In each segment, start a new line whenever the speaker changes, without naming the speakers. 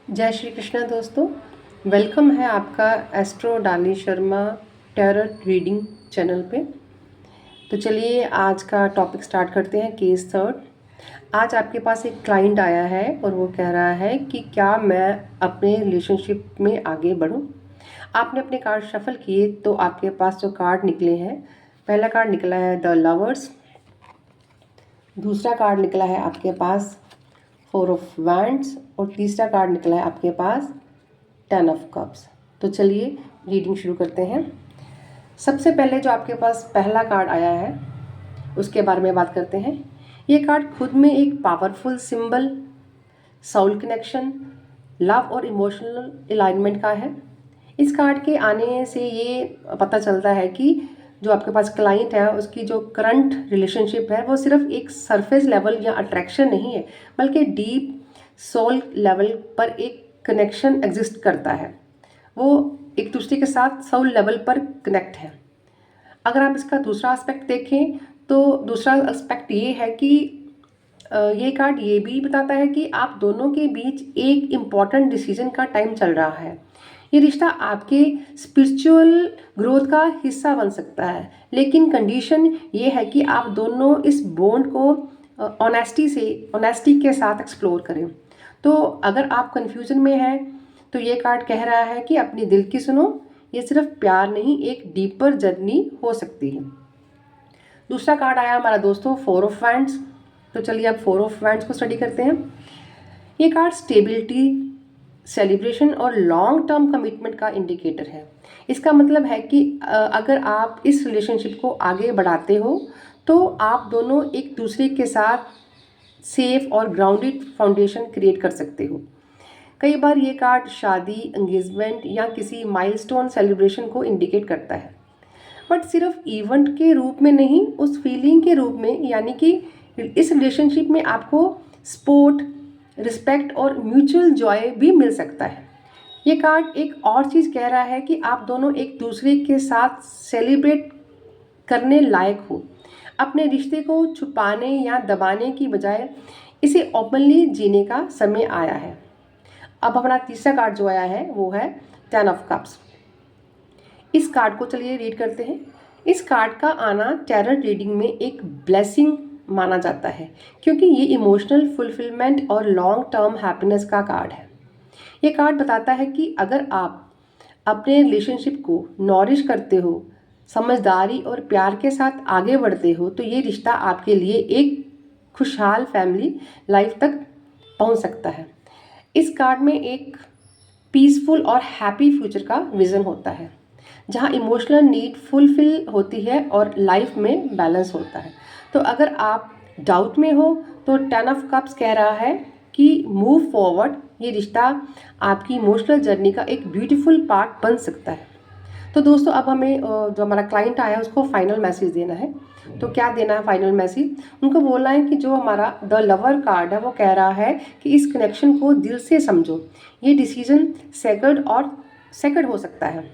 जय श्री कृष्णा दोस्तों। वेलकम है आपका एस्ट्रो डाली शर्मा टैरोट रीडिंग चैनल पे। तो चलिए आज का टॉपिक स्टार्ट करते हैं। Case third. आज आपके पास एक क्लाइंट आया है और वो कह रहा है कि क्या मैं अपने रिलेशनशिप में आगे बढ़ूं। आपने अपने कार्ड शफल किए तो आपके पास जो कार्ड निकले हैं, पहला कार्ड निकला है द लवर्स, दूसरा कार्ड निकला है आपके पास 4 ऑफ वैंड्स और तीसरा कार्ड निकला है आपके पास 10 ऑफ कप्स। तो चलिए रीडिंग शुरू करते हैं। सबसे पहले जो आपके पास पहला कार्ड आया है उसके बारे में बात करते हैं। ये कार्ड खुद में एक powerful symbol, soul connection, love और इमोशनल अलाइनमेंट का है। इस कार्ड के आने से ये पता चलता है कि जो आपके पास क्लाइंट है उसकी जो करंट रिलेशनशिप है वो सिर्फ एक सरफेस लेवल या अट्रैक्शन नहीं है, बल्कि डीप सोल लेवल पर एक कनेक्शन एग्जिस्ट करता है। वो एक दूसरे के साथ सोल लेवल पर कनेक्ट है। अगर आप इसका दूसरा एस्पेक्ट देखें तो दूसरा एस्पेक्ट ये है कि ये कार्ड ये भी बताता है कि आप दोनों के बीच एक इम्पॉर्टेंट डिसीजन का टाइम चल रहा है। ये रिश्ता आपके स्पिरिचुअल ग्रोथ का हिस्सा बन सकता है, लेकिन कंडीशन ये है कि आप दोनों इस बॉन्ड को ऑनेस्टी के साथ एक्सप्लोर करें। तो अगर आप कंफ्यूजन में हैं तो ये कार्ड कह रहा है कि अपनी दिल की सुनो। ये सिर्फ प्यार नहीं, एक डीपर जर्नी हो सकती है। दूसरा कार्ड आया हमारा दोस्तों 4 ऑफ वैंड्स। तो चलिए अब 4 ऑफ वैंड्स को स्टडी करते हैं। ये कार्ड स्टेबिलिटी, सेलिब्रेशन और लॉन्ग टर्म कमिटमेंट का इंडिकेटर है। इसका मतलब है कि अगर आप इस रिलेशनशिप को आगे बढ़ाते हो तो आप दोनों एक दूसरे के साथ सेफ और ग्राउंडेड फाउंडेशन क्रिएट कर सकते हो। कई बार ये कार्ड शादी, एंगेजमेंट या किसी माइलस्टोन सेलिब्रेशन को इंडिकेट करता है, बट सिर्फ इवेंट के रूप में नहीं, उस फीलिंग के रूप में। यानी कि इस रिलेशनशिप में आपको सपोर्ट, रिस्पेक्ट और म्यूचुअल जॉय भी मिल सकता है। ये कार्ड एक और चीज़ कह रहा है कि आप दोनों एक दूसरे के साथ सेलिब्रेट करने लायक हो। अपने रिश्ते को छुपाने या दबाने की बजाय इसे ओपनली जीने का समय आया है। अब हमारा तीसरा कार्ड जो आया है वो है 10 ऑफ कप्स। इस कार्ड को चलिए रीड करते हैं। इस कार्ड का आना टैरो रीडिंग में एक ब्लेसिंग माना जाता है, क्योंकि ये इमोशनल फुलफिलमेंट और लॉन्ग टर्म हैप्पीनेस का कार्ड है। ये कार्ड बताता है कि अगर आप अपने रिलेशनशिप को नॉरिश करते हो, समझदारी और प्यार के साथ आगे बढ़ते हो, तो ये रिश्ता आपके लिए एक खुशहाल फैमिली लाइफ तक पहुंच सकता है। इस कार्ड में एक पीसफुल और हैप्पी फ्यूचर का विजन होता है, जहाँ इमोशनल नीड फुलफिल होती है और लाइफ में बैलेंस होता है। तो अगर आप डाउट में हो तो 10 ऑफ कप्स कह रहा है कि मूव फॉरवर्ड। ये रिश्ता आपकी इमोशनल जर्नी का एक ब्यूटीफुल पार्ट बन सकता है। तो दोस्तों अब हमें जो हमारा क्लाइंट आया है उसको फाइनल मैसेज देना है। तो क्या देना है फाइनल मैसेज? उनको बोलना है कि जो हमारा द लवर कार्ड है वो कह रहा है कि इस कनेक्शन को दिल से समझो। ये डिसीजन सेकंड हो सकता है।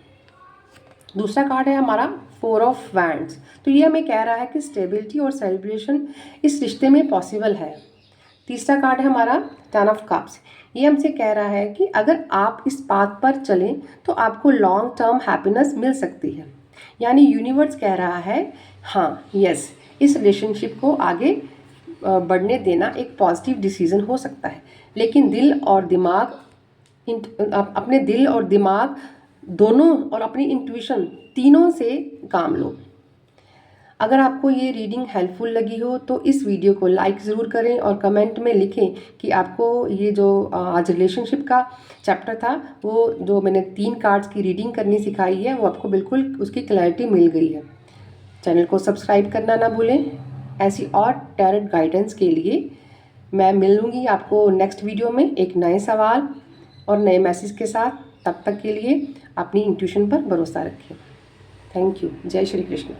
दूसरा कार्ड है हमारा 4 ऑफ वैंड्स। तो ये हमें कह रहा है कि स्टेबिलिटी और सेलिब्रेशन इस रिश्ते में पॉसिबल है। तीसरा कार्ड है हमारा 10 ऑफ कप्स। ये हमसे कह रहा है कि अगर आप इस पाथ पर चलें तो आपको लॉन्ग टर्म हैप्पीनेस मिल सकती है। यानी यूनिवर्स कह रहा है हाँ, यस, इस रिलेशनशिप को आगे बढ़ने देना एक पॉजिटिव डिसीजन हो सकता है, लेकिन अपने दिल और दिमाग दोनों और अपनी इंट्यूशन तीनों से काम लो। अगर आपको ये रीडिंग हेल्पफुल लगी हो तो इस वीडियो को लाइक ज़रूर करें और कमेंट में लिखें कि आपको ये जो आज रिलेशनशिप का चैप्टर था, वो जो मैंने 3 कार्ड्स की रीडिंग करनी सिखाई है, वो आपको बिल्कुल उसकी क्लैरिटी मिल गई है। चैनल को सब्सक्राइब करना ना भूलें। ऐसी और टैरोट गाइडेंस के लिए मैं मिलूँगी आपको नेक्स्ट वीडियो में एक नए सवाल और नए मैसेज के साथ। तब तक के लिए अपनी इंट्यूशन पर भरोसा रखें। Thank you. जय श्री कृष्ण।